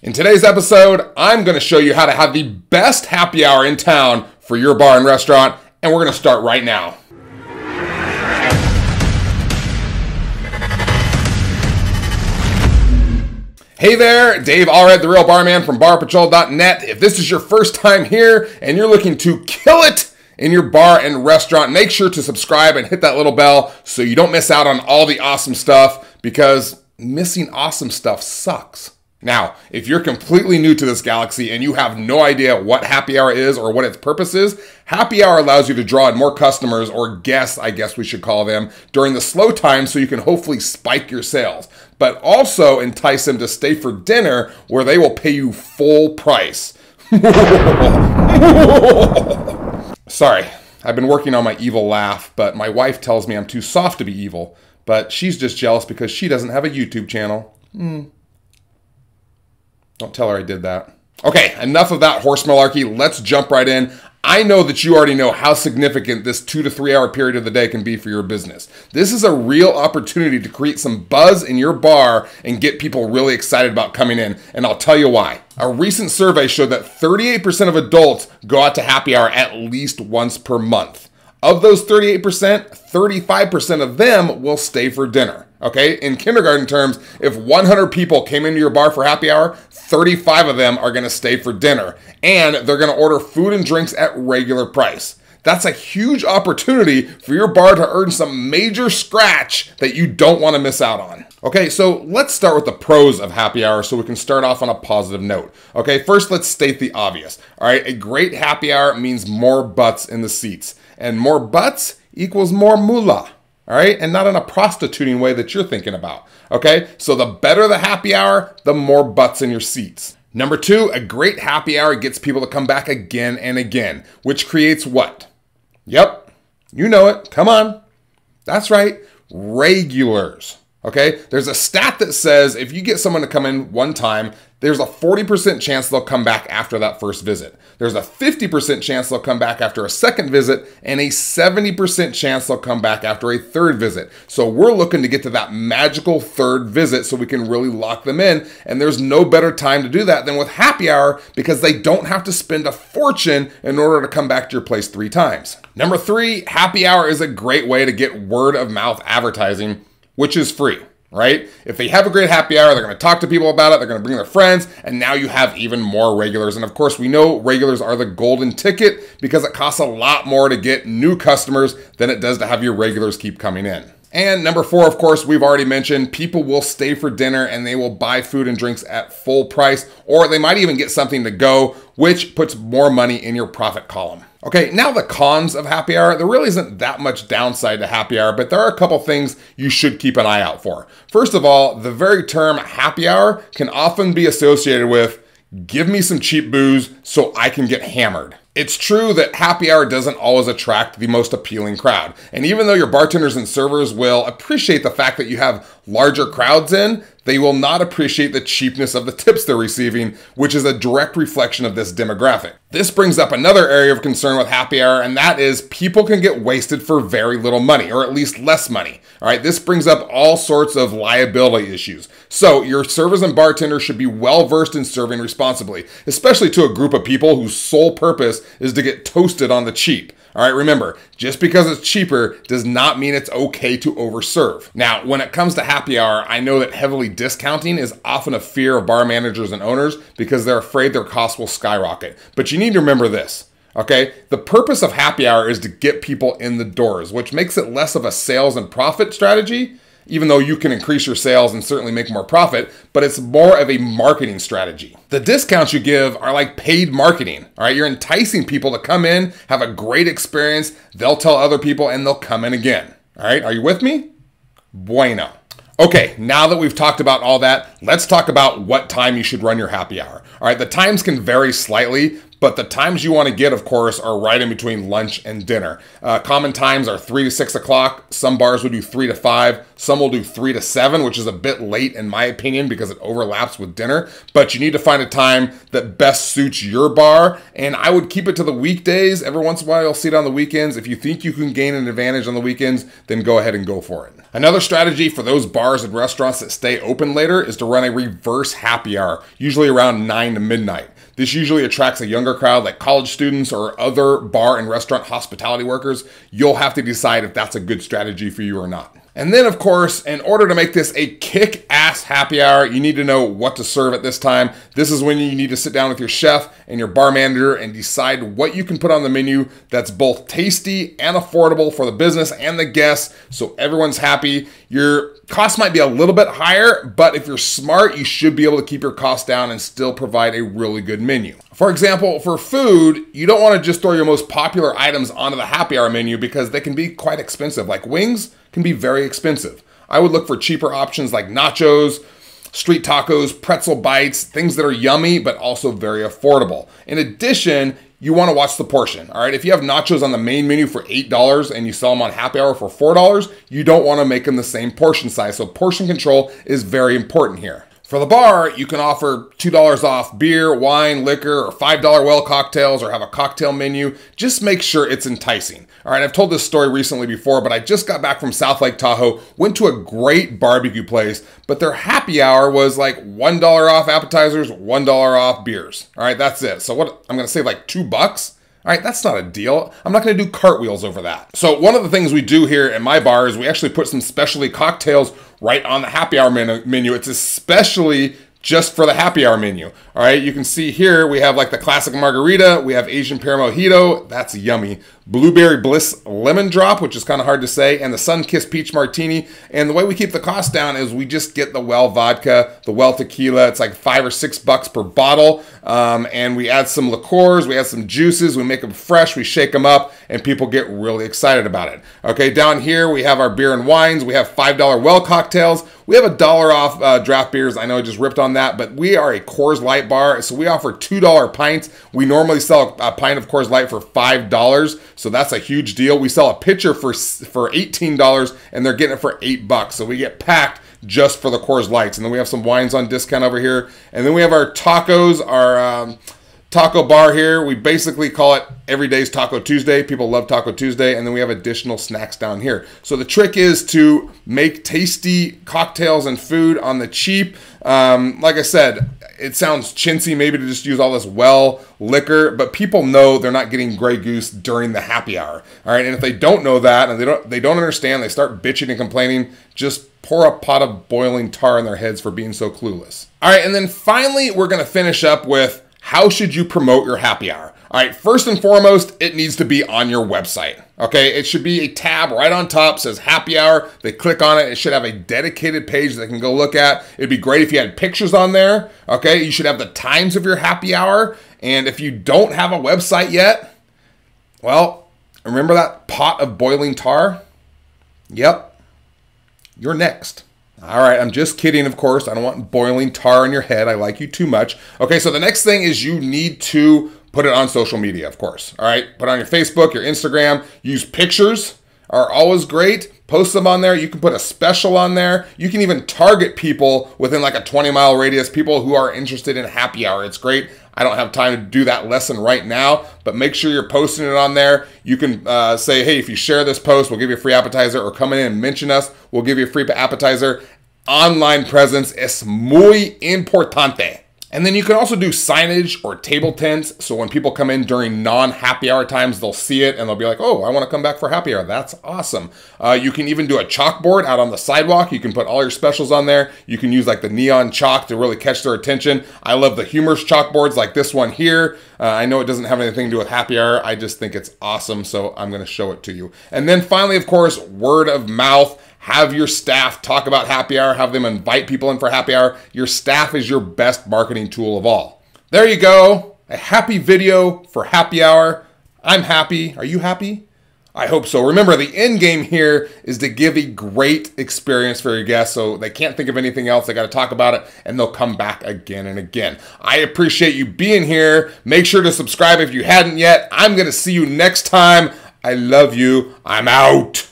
In today's episode, I'm going to show you how to have the best happy hour in town for your bar and restaurant, and we're going to start right now. Hey there, Dave Allred, the Real Barman from barpatrol.net. If this is your first time here and you're looking to kill it in your bar and restaurant, make sure to subscribe and hit that little bell so you don't miss out on all the awesome stuff, because missing awesome stuff sucks. Now, if you're completely new to this galaxy and you have no idea what happy hour is or what its purpose is, happy hour allows you to draw in more customers, or guests, I guess we should call them, during the slow time so you can hopefully spike your sales, but also entice them to stay for dinner where they will pay you full price. Sorry, I've been working on my evil laugh, but my wife tells me I'm too soft to be evil, but she's just jealous because she doesn't have a YouTube channel. Don't tell her I did that. Okay, enough of that horse malarkey. Let's jump right in. I know that you already know how significant this 2 to 3 hour period of the day can be for your business. This is a real opportunity to create some buzz in your bar and get people really excited about coming in, and I'll tell you why. A recent survey showed that 38% of adults go out to happy hour at least once per month. Of those 38%, 35% of them will stay for dinner. Okay, in kindergarten terms, if 100 people came into your bar for happy hour, 35 of them are gonna stay for dinner, and they're gonna order food and drinks at regular price. That's a huge opportunity for your bar to earn some major scratch that you don't wanna miss out on. Okay, so let's start with the pros of happy hour so we can start off on a positive note. Okay, first let's state the obvious. All right, a great happy hour means more butts in the seats, and more butts equals more moolah. All right, and not in a prostituting way that you're thinking about. Okay, so the better the happy hour, the more butts in your seats. Number 2, a great happy hour gets people to come back again and again, which creates what? Yep, you know it, come on. That's right, regulars. Okay, there's a stat that says if you get someone to come in one time, there's a 40% chance they'll come back after that first visit. There's a 50% chance they'll come back after a second visit, and a 70% chance they'll come back after a third visit. So we're looking to get to that magical third visit so we can really lock them in, and there's no better time to do that than with happy hour, because they don't have to spend a fortune in order to come back to your place 3 times. Number 3, happy hour is a great way to get word of mouth advertising, which is free, right? If they have a great happy hour, they're going to talk to people about it, they're going to bring their friends, and now you have even more regulars. And of course, we know regulars are the golden ticket because it costs a lot more to get new customers than it does to have your regulars keep coming in. And number 4, of course, we've already mentioned, people will stay for dinner and they will buy food and drinks at full price, or they might even get something to go, which puts more money in your profit column. Okay, now the cons of happy hour. There really isn't that much downside to happy hour, but there are a couple things you should keep an eye out for. First of all, the very term happy hour can often be associated with, give me some cheap booze so I can get hammered. It's true that happy hour doesn't always attract the most appealing crowd. And even though your bartenders and servers will appreciate the fact that you have larger crowds in, they will not appreciate the cheapness of the tips they're receiving, which is a direct reflection of this demographic. This brings up another area of concern with happy hour, and that is people can get wasted for very little money, or at least less money. All right, this brings up all sorts of liability issues. So your servers and bartenders should be well versed in serving responsibly, especially to a group of people whose sole purpose is to get toasted on the cheap. All right, remember, just because it's cheaper does not mean it's okay to overserve. Now, when it comes to happy hour, I know that heavily discounting is often a fear of bar managers and owners because they're afraid their costs will skyrocket. But you need to remember this, okay? The purpose of happy hour is to get people in the doors, which makes it less of a sales and profit strategy, even though you can increase your sales and certainly make more profit, but it's more of a marketing strategy. The discounts you give are like paid marketing, all right? You're enticing people to come in, have a great experience, they'll tell other people, and they'll come in again, all right? Are you with me? Bueno. Okay, now that we've talked about all that, let's talk about what time you should run your happy hour. All right, the times can vary slightly, But the times you want to get, of course, are right in between lunch and dinner. Common times are 3 to 6 o'clock. Some bars will do 3 to 5. Some will do 3 to 7, which is a bit late in my opinion because it overlaps with dinner. But you need to find a time that best suits your bar. And I would keep it to the weekdays. Every once in a while, you'll see it on the weekends. If you think you can gain an advantage on the weekends, then go ahead and go for it. Another strategy for those bars and restaurants that stay open later is to run a reverse happy hour, usually around 9 to midnight. This usually attracts a younger crowd like college students or other bar and restaurant hospitality workers. You'll have to decide if that's a good strategy for you or not. And then, of course, in order to make this a kick-ass happy hour, you need to know what to serve at this time. This is when you need to sit down with your chef and your bar manager and decide what you can put on the menu that's both tasty and affordable for the business and the guests, so everyone's happy. Your cost might be a little bit higher, but if you're smart, you should be able to keep your costs down and still provide a really good menu. For example, for food, you don't want to just throw your most popular items onto the happy hour menu because they can be quite expensive. Like wings can be very expensive. I would look for cheaper options like nachos, street tacos, pretzel bites, things that are yummy but also very affordable. In addition, you want to watch the portion. All right, if you have nachos on the main menu for $8 and you sell them on happy hour for $4, you don't want to make them the same portion size. So portion control is very important here. For the bar, you can offer $2 off beer, wine, liquor, or $5 well cocktails, or have a cocktail menu. Just make sure it's enticing. All right, I've told this story recently before, but I just got back from South Lake Tahoe, went to a great barbecue place, but their happy hour was like $1 off appetizers, $1 off beers. All right, that's it. So what, I'm gonna save like $2? All right, that's not a deal. I'm not gonna do cartwheels over that. So one of the things we do here at my bar is we actually put some specialty cocktails right on the happy hour menu. It's especially just for the happy hour menu. All right, you can see here we have like the classic margarita, we have Asian pear mojito, that's yummy. Blueberry bliss lemon drop, which is kind of hard to say, and the sun-kissed peach martini. And the way we keep the cost down is we just get the well vodka, the well tequila. It's like $5 or $6 per bottle. And we add some liqueurs, we add some juices, we make them fresh, we shake them up, and people get really excited about it. Okay, down here we have our beer and wines. We have $5 well cocktails. We have $1 off draft beers. I know I just ripped on that, but we are a Coors Light bar, so we offer $2 pints. We normally sell a pint of Coors Light for $5. So that's a huge deal. We sell a pitcher for $18 and they're getting it for $8. So we get packed just for the Coors Lights. And then we have some wines on discount over here. And then we have our tacos, our taco bar here. We basically call it every day's Taco Tuesday. People love Taco Tuesday. And then we have additional snacks down here. So the trick is to make tasty cocktails and food on the cheap. Like I said, it sounds chintzy maybe to just use all this well liquor, but people know they're not getting Grey Goose during the happy hour. All right, and if they don't know that and they don't understand, they start bitching and complaining, just pour a pot of boiling tar in their heads for being so clueless. All right, and then finally, we're gonna finish up with how should you promote your happy hour? All right, first and foremost, it needs to be on your website. Okay, it should be a tab right on top, says happy hour. They click on it. It should have a dedicated page they can go look at. It'd be great if you had pictures on there. Okay, you should have the times of your happy hour. And if you don't have a website yet, well, remember that pot of boiling tar? Yep, you're next. All right, I'm just kidding, of course. I don't want boiling tar in your head. I like you too much. Okay, so the next thing is you need to put it on social media, of course. All right, put it on your Facebook, your Instagram. Use pictures are always great. Post them on there. You can put a special on there. You can even target people within like a 20-mile radius, people who are interested in happy hour. It's great. I don't have time to do that lesson right now, but make sure you're posting it on there. You can say, hey, if you share this post, we'll give you a free appetizer, or come in and mention us, we'll give you a free appetizer. Online presence es muy importante. And then you can also do signage or table tents. So when people come in during non-happy hour times, they'll see it and they'll be like, oh, I want to come back for happy hour. That's awesome. You can even do a chalkboard out on the sidewalk. You can put all your specials on there. You can use like the neon chalk to really catch their attention. I love the humorous chalkboards like this one here. I know it doesn't have anything to do with happy hour. I just think it's awesome. So I'm going to show it to you. And then finally, of course, word of mouth. Have your staff talk about happy hour. Have them invite people in for happy hour. Your staff is your best marketing tool of all. There you go. A happy video for happy hour. I'm happy. Are you happy? I hope so. Remember, the end game here is to give a great experience for your guests so they can't think of anything else. They got to talk about it and they'll come back again and again. I appreciate you being here. Make sure to subscribe if you hadn't yet. I'm going to see you next time. I love you. I'm out.